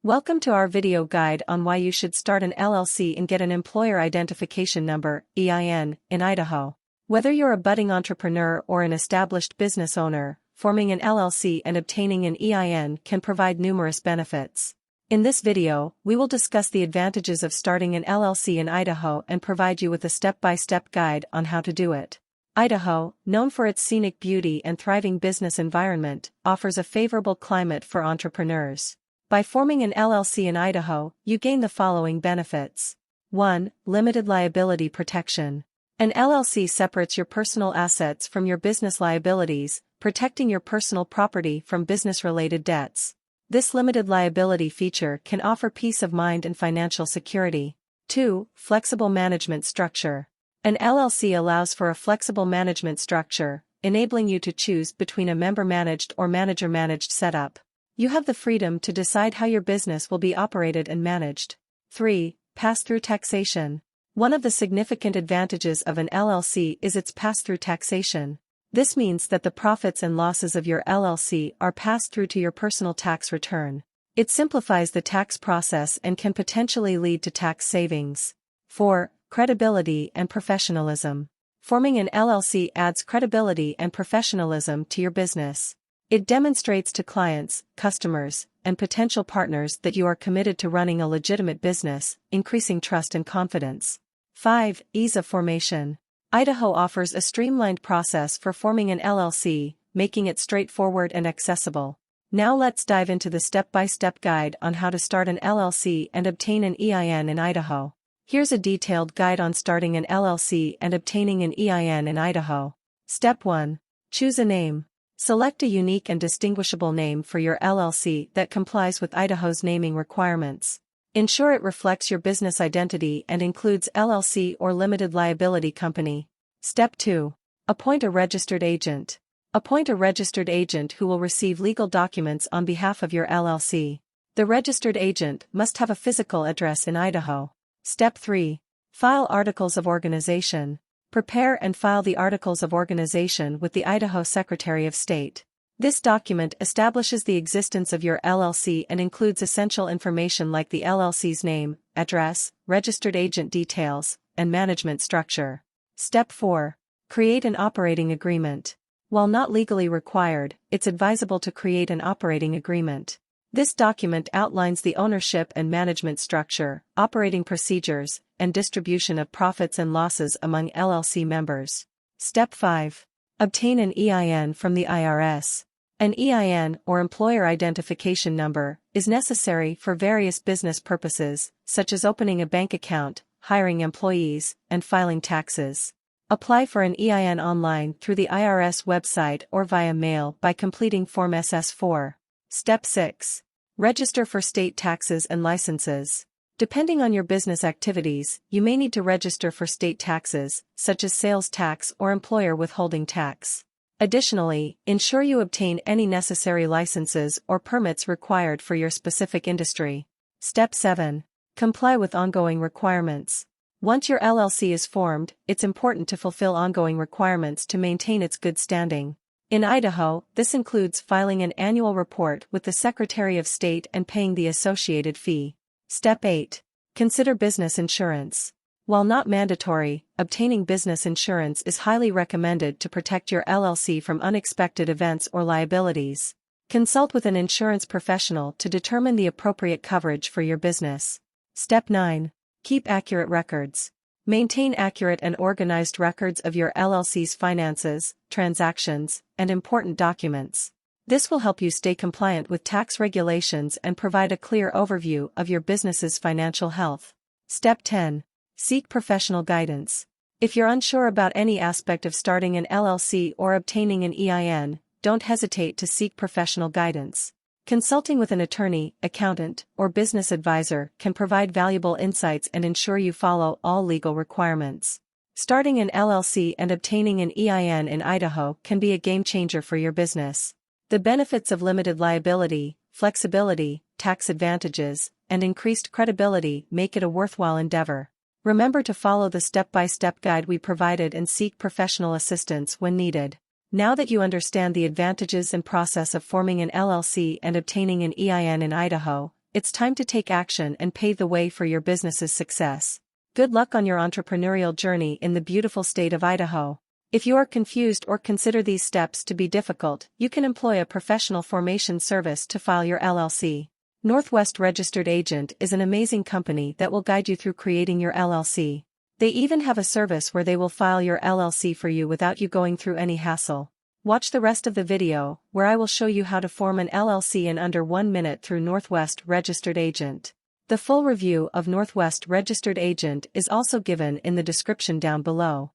Welcome to our video guide on why you should start an LLC and get an Employer Identification Number (EIN) in Idaho. Whether you're a budding entrepreneur or an established business owner, forming an LLC and obtaining an EIN can provide numerous benefits. In this video, we will discuss the advantages of starting an LLC in Idaho and provide you with a step-by-step guide on how to do it. Idaho, known for its scenic beauty and thriving business environment, offers a favorable climate for entrepreneurs. By forming an LLC in Idaho, you gain the following benefits. 1. Limited liability protection. An LLC separates your personal assets from your business liabilities, protecting your personal property from business-related debts. This limited liability feature can offer peace of mind and financial security. 2. Flexible management structure. An LLC allows for a flexible management structure, enabling you to choose between a member-managed or manager-managed setup. You have the freedom to decide how your business will be operated and managed. 3. Pass-through taxation. One of the significant advantages of an LLC is its pass-through taxation. This means that the profits and losses of your LLC are passed through to your personal tax return. It simplifies the tax process and can potentially lead to tax savings. 4. Credibility and professionalism. Forming an LLC adds credibility and professionalism to your business. It demonstrates to clients, customers, and potential partners that you are committed to running a legitimate business, increasing trust and confidence. 5. Ease of formation. Idaho offers a streamlined process for forming an LLC, making it straightforward and accessible. Now let's dive into the step-by-step guide on how to start an LLC and obtain an EIN in Idaho. Here's a detailed guide on starting an LLC and obtaining an EIN in Idaho. Step 1. Choose a name. Select a unique and distinguishable name for your LLC that complies with Idaho's naming requirements. Ensure it reflects your business identity and includes LLC or limited liability company. Step 2. Appoint a registered agent. Appoint a registered agent who will receive legal documents on behalf of your LLC. The registered agent must have a physical address in Idaho. Step 3. File articles of organization. Prepare and file the Articles of Organization with the Idaho Secretary of State. This document establishes the existence of your LLC and includes essential information like the LLC's name, address, registered agent details, and management structure. Step 4. Create an operating agreement. While not legally required, it's advisable to create an operating agreement. This document outlines the ownership and management structure, operating procedures, and distribution of profits and losses among LLC members. Step 5. Obtain an EIN from the IRS. An EIN, or Employer Identification Number, is necessary for various business purposes, such as opening a bank account, hiring employees, and filing taxes. Apply for an EIN online through the IRS website or via mail by completing Form SS4. Step 6. Register for state taxes and licenses. Depending on your business activities, you may need to register for state taxes, such as sales tax or employer withholding tax. Additionally, ensure you obtain any necessary licenses or permits required for your specific industry. Step 7. Comply with ongoing requirements. Once your LLC is formed, it's important to fulfill ongoing requirements to maintain its good standing. In Idaho, this includes filing an annual report with the Secretary of State and paying the associated fee. Step 8. Consider business insurance. While not mandatory, obtaining business insurance is highly recommended to protect your LLC from unexpected events or liabilities. Consult with an insurance professional to determine the appropriate coverage for your business. Step 9. Keep accurate records. Maintain accurate and organized records of your LLC's finances, transactions, and important documents. This will help you stay compliant with tax regulations and provide a clear overview of your business's financial health. Step 10. Seek professional guidance. If you're unsure about any aspect of starting an LLC or obtaining an EIN, don't hesitate to seek professional guidance. Consulting with an attorney, accountant, or business advisor can provide valuable insights and ensure you follow all legal requirements. Starting an LLC and obtaining an EIN in Idaho can be a game changer for your business. The benefits of limited liability, flexibility, tax advantages, and increased credibility make it a worthwhile endeavor. Remember to follow the step-by-step guide we provided and seek professional assistance when needed. Now that you understand the advantages and process of forming an LLC and obtaining an EIN in Idaho, It's time to take action and pave the way for your business's success. Good luck on your entrepreneurial journey in the beautiful state of Idaho. If you are confused or consider these steps to be difficult, you can employ a professional formation service to file your LLC. Northwest Registered Agent is an amazing company that will guide you through creating your LLC. They even have a service where they will file your LLC for you without you going through any hassle. Watch the rest of the video, where I will show you how to form an LLC in under 1 minute through Northwest Registered Agent. The full review of Northwest Registered Agent is also given in the description down below.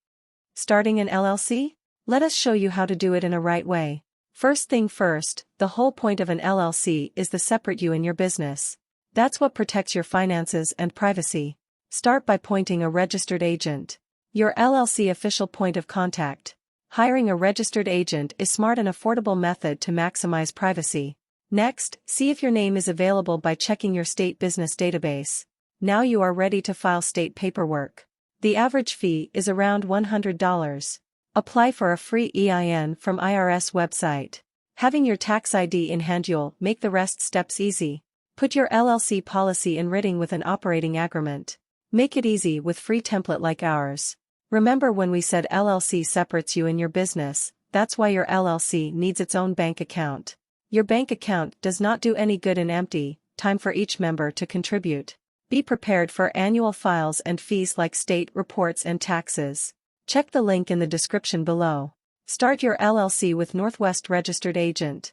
Starting an LLC? Let us show you how to do it in a right way. First thing first, the whole point of an LLC is to separate you and your business. That's what protects your finances and privacy. Start by appointing a registered agent. Your LLC official point of contact. Hiring a registered agent is a smart and affordable method to maximize privacy. Next, see if your name is available by checking your state business database. Now you are ready to file state paperwork. The average fee is around $100. Apply for a free EIN from IRS website. Having your tax ID in hand you'll make the rest steps easy. Put your LLC policy in writing with an operating agreement. Make it easy with free template like ours. Remember when we said LLC separates you and your business, that's why your LLC needs its own bank account. Your bank account does not do any good in empty, time for each member to contribute. Be prepared for annual files and fees like state reports and taxes. Check the link in the description below. Start your LLC with Northwest Registered Agent.